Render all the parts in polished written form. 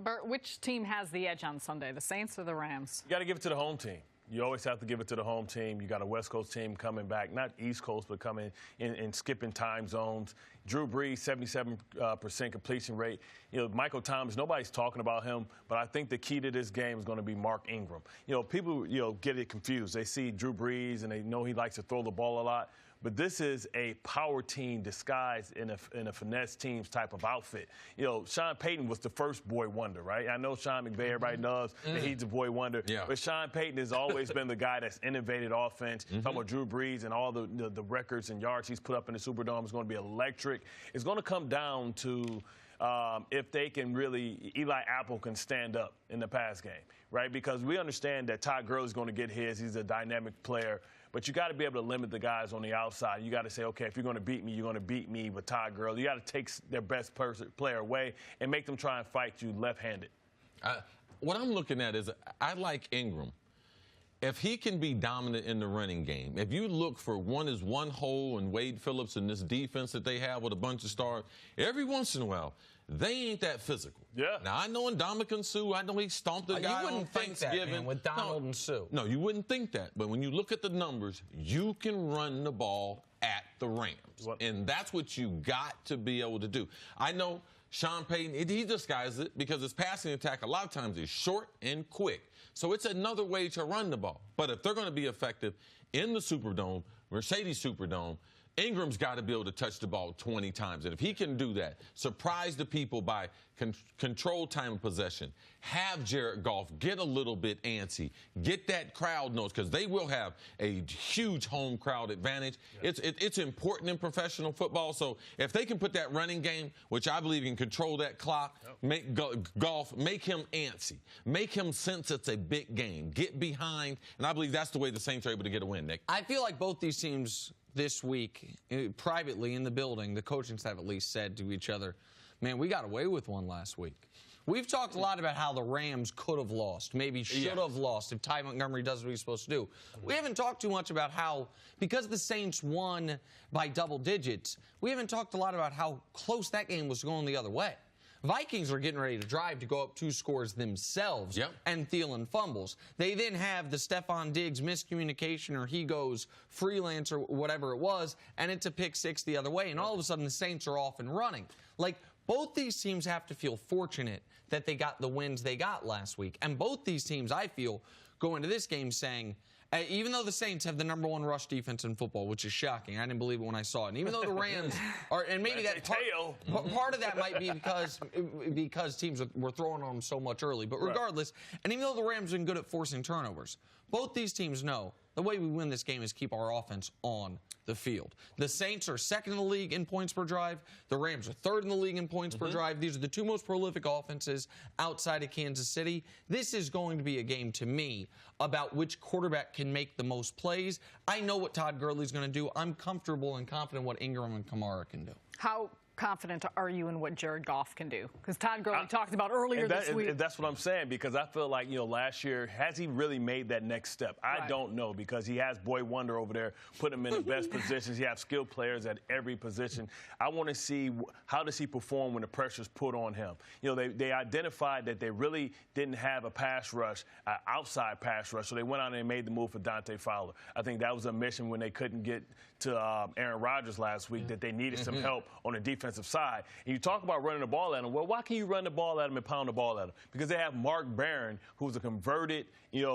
Bert, which team has the edge on Sunday, the Saints or the Rams? You got to give it to the home team. You always have to give it to the home team. You got a West Coast team coming back, not East Coast, but coming in and skipping time zones. Drew Brees, 77% completion rate. You know, Michael Thomas, nobody's talking about him, but I think the key to this game is going to be Mark Ingram. You know, people, get it confused. They see Drew Brees and they know he likes to throw the ball a lot. But this is a power team disguised in a finesse teams type of outfit. You know, Sean Payton was the first boy wonder, right? I know Sean McVay, everybody knows that he's the boy wonder. Yeah. But Sean Payton has always been the guy that's innovated offense. Talking about Drew Brees and all the records and yards he's put up in the Superdome is going to be electric. It's going to come down to if they can really, Eli Apple can stand up in the pass game, right? Because we understand that Todd Gurley's going to get his. He's a dynamic player. But you got to be able to limit the guys on the outside. You got to say, okay, if you're going to beat me, you're going to beat me with Todd Gurley. You got to take their best player away and make them try and fight you left-handed. What I'm looking at is I like Ingram. If he can be dominant in the running game, if you look for one hole in Wade Phillips and this defense that they have with a bunch of stars, every once in a while, they ain't that physical. Yeah. Now, I know Ndamukong Suh, I know he stomped the guy on Thanksgiving. That, man, with Donald and Sue. No, you wouldn't think that. But when you look at the numbers, you can run the ball at the Rams. And that's what you got to be able to do. I know Sean Payton, he disguises it because his passing attack a lot of times is short and quick. So it's another way to run the ball. But if they're going to be effective in the Superdome, Mercedes Superdome, Ingram's got to be able to touch the ball 20 times. And if he can do that, surprise the people by control time of possession, have Jared Goff get a little bit antsy, get that crowd noise, because they will have a huge home crowd advantage. Yeah. It's important in professional football. So if they can put that running game, which I believe can control that clock, make Goff, make him antsy, make him sense it's a big game, get behind, and I believe that's the way the Saints are able to get a win, Nick. I feel like both these teams this week, privately in the building, the coaching staff at least said to each other, man, we got away with one last week. We've talked a lot about how the Rams could have lost, maybe should have lost if Ty Montgomery does what he's supposed to do. We haven't talked too much about how, because the Saints won by double digits, we haven't talked a lot about how close that game was going the other way. Vikings are getting ready to drive to go up 2 scores themselves, and Thielen fumbles. They then have the Stephon Diggs miscommunication, or he goes freelance or whatever it was, and it's a pick 6 the other way, and all of a sudden the Saints are off and running. Like, both these teams have to feel fortunate that they got the wins they got last week. And both these teams, I feel, go into this game saying, even though the Saints have the #1 rush defense in football, which is shocking, I didn't believe it when I saw it. And even though the Rams are, and maybe that part of that might be because teams were throwing on them so much early. But regardless, and even though the Rams have been good at forcing turnovers, both these teams know the way we win this game is keep our offense on the field. The Saints are second in the league in points per drive. The Rams are third in the league in points per drive. These are the 2 most prolific offenses outside of Kansas City. This is going to be a game, to me, about which quarterback can make the most plays. I know what Todd Gurley's going to do. I'm comfortable and confident what Ingram and Kamara can do. How confident are you in what Jared Goff can do? Because Todd Gurley talked about earlier this week. That's what I'm saying, because I feel like, last year, has he really made that next step? I don't know, because he has Boy Wonder over there, put him in the best positions. He has skilled players at every position. I want to see how does he perform when the pressure's put on him. They identified that they really didn't have a pass rush, outside pass rush, so they went out and made the move for Dante Fowler. I think that was a mission when they couldn't get to Aaron Rodgers last week, that they needed some help on the defensive side. And you talk about running the ball at him. Well, why can you run the ball at him and pound the ball at him? Because they have Mark Barron, who's a converted,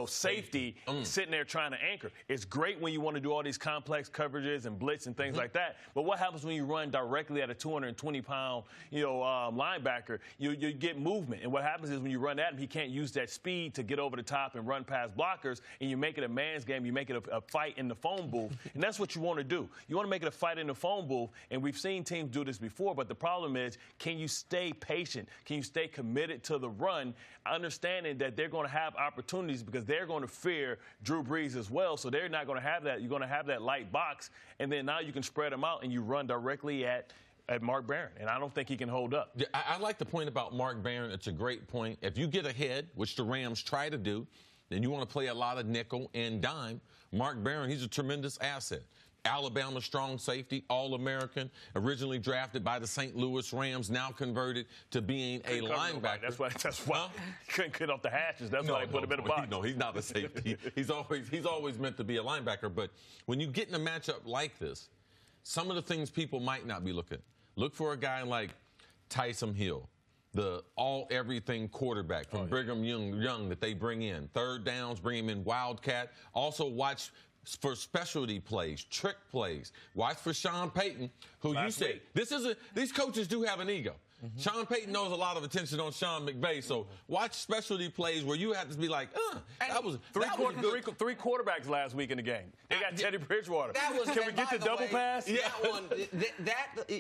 safety, sitting there trying to anchor. It's great when you want to do all these complex coverages and blitz and things like that. But what happens when you run directly at a 220-pound, linebacker? You get movement. And what happens is when you run at him, he can't use that speed to get over the top and run past blockers, and you make it a man's game. You make it a fight in the phone booth. And that's what you want to do. You want to make it a fight in the phone booth, and we've seen teams do this before, but the problem is, can you stay patient? Can you stay committed to the run, understanding that they're going to have opportunities because they're going to fear Drew Brees as well, so they're not going to have that. You're going to have that light box, and then now you can spread them out, and you run directly at Mark Barron, and I don't think he can hold up. Yeah, I like the point about Mark Barron. It's a great point. If you get ahead, which the Rams try to do, then you want to play a lot of nickel and dime. Mark Barron, he's a tremendous asset. Alabama strong safety, All-American, originally drafted by the St. Louis Rams, now converted to being a linebacker. That's why he couldn't get off the hashes. That's why they put him in a box. No, he's not a safety. he's always meant to be a linebacker. But when you get in a matchup like this, some of the things people might not be looking at. Look for a guy like Taysom Hill, the all-everything quarterback from Brigham Young that they bring in. Third downs, bring him in Wildcat. Also watch for specialty plays, trick plays. Watch for Sean Payton, who you said, these coaches do have an ego. Sean Payton knows a lot of attention on Sean McVay, so watch specialty plays where you have to be like, that was three quarterbacks last week in the game. They got Teddy Bridgewater. Can we get the double pass? Yeah.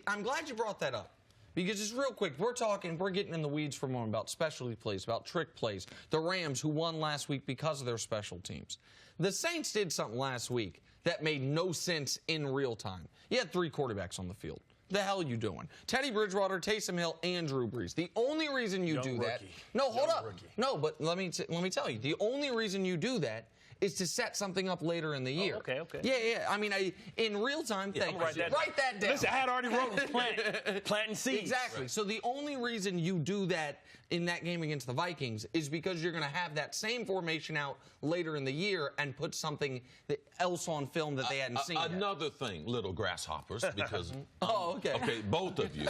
I'm glad you brought that up. Because just real quick, we're getting in the weeds for a moment about specialty plays, about trick plays. The Rams, who won last week because of their special teams. The Saints did something last week that made no sense in real time. You had 3 quarterbacks on the field. The hell are you doing? Teddy Bridgewater, Taysom Hill, and Drew Brees. The only reason you do that. No, hold up. No, but let me tell you. The only reason you do that is to set something up later in the year. Okay. Yeah. I mean, in real time, write that down. Listen, I had already wrote planting seeds. Exactly. Right. So the only reason you do that in that game against the Vikings is because you're going to have that same formation out later in the year and put something else on film that they hadn't seen yet. Another thing, little grasshoppers, because okay, both of you.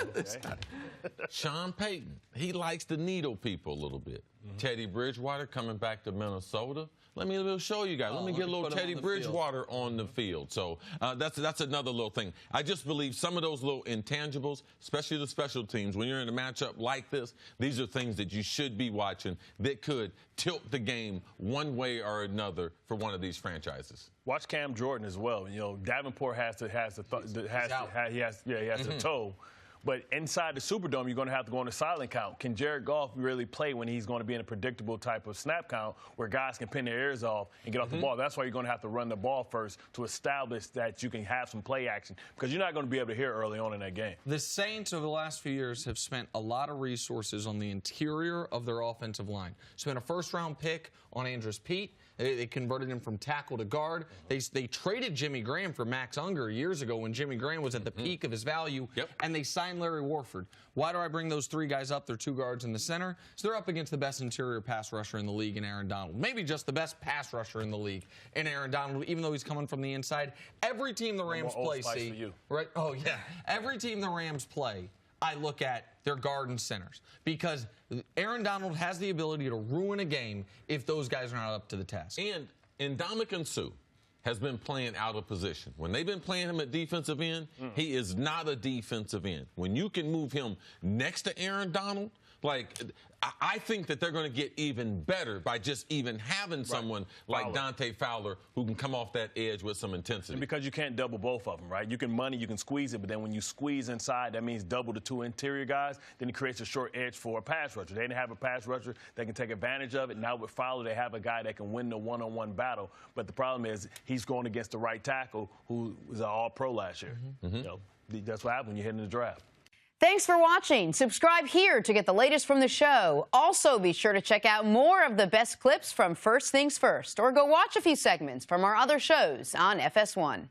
Sean Payton, he likes to needle people a little bit. Teddy Bridgewater coming back to Minnesota. Let me show you guys. Let me get a little Teddy Bridgewater on the field. So that's another little thing. I just believe some of those little intangibles, especially the special teams, when you're in a matchup like this, these are things that you should be watching that could tilt the game one way or another for one of these franchises. Watch Cam Jordan as well. You know, Davenport has the toe. But inside the Superdome, you're going to have to go on a silent count. Can Jared Goff really play when he's going to be in a predictable type of snap count where guys can pin their ears off and get off the ball? That's why you're going to have to run the ball first to establish that you can have some play action, because you're not going to be able to hear early on in that game. The Saints over the last few years have spent a lot of resources on the interior of their offensive line. Spent a first-round pick on Andrus Peat. They converted him from tackle to guard. They traded Jimmy Graham for Max Unger years ago when Jimmy Graham was at the peak of his value, and they signed Larry Warford. Why do I bring those 3 guys up? They're 2 guards in the center. So they're up against the best interior pass rusher in the league in Aaron Donald. Maybe just the best pass rusher in the league in Aaron Donald, even though he's coming from the inside. Every team the Rams play, right? Oh, yeah. Every team the Rams play, I look at their guard and centers, because Aaron Donald has the ability to ruin a game if those guys are not up to the task. And Ndamukong Suh has been playing out of position. When they've been playing him at defensive end, he is not a defensive end. When you can move him next to Aaron Donald, I think that they're going to get even better by just even having someone like Dante Fowler who can come off that edge with some intensity. And because you can't double both of them, right? You can squeeze it, but then when you squeeze inside, that means double the 2 interior guys. Then it creates a short edge for a pass rusher. They didn't have a pass rusher that can take advantage of it. Now with Fowler, they have a guy that can win the one-on-one battle. But the problem is he's going against the right tackle who was an all-pro last year. You know, that's what happens when you hit in the draft. Thanks for watching. Subscribe here to get the latest from the show. Also, be sure to check out more of the best clips from First Things First, or go watch a few segments from our other shows on FS1.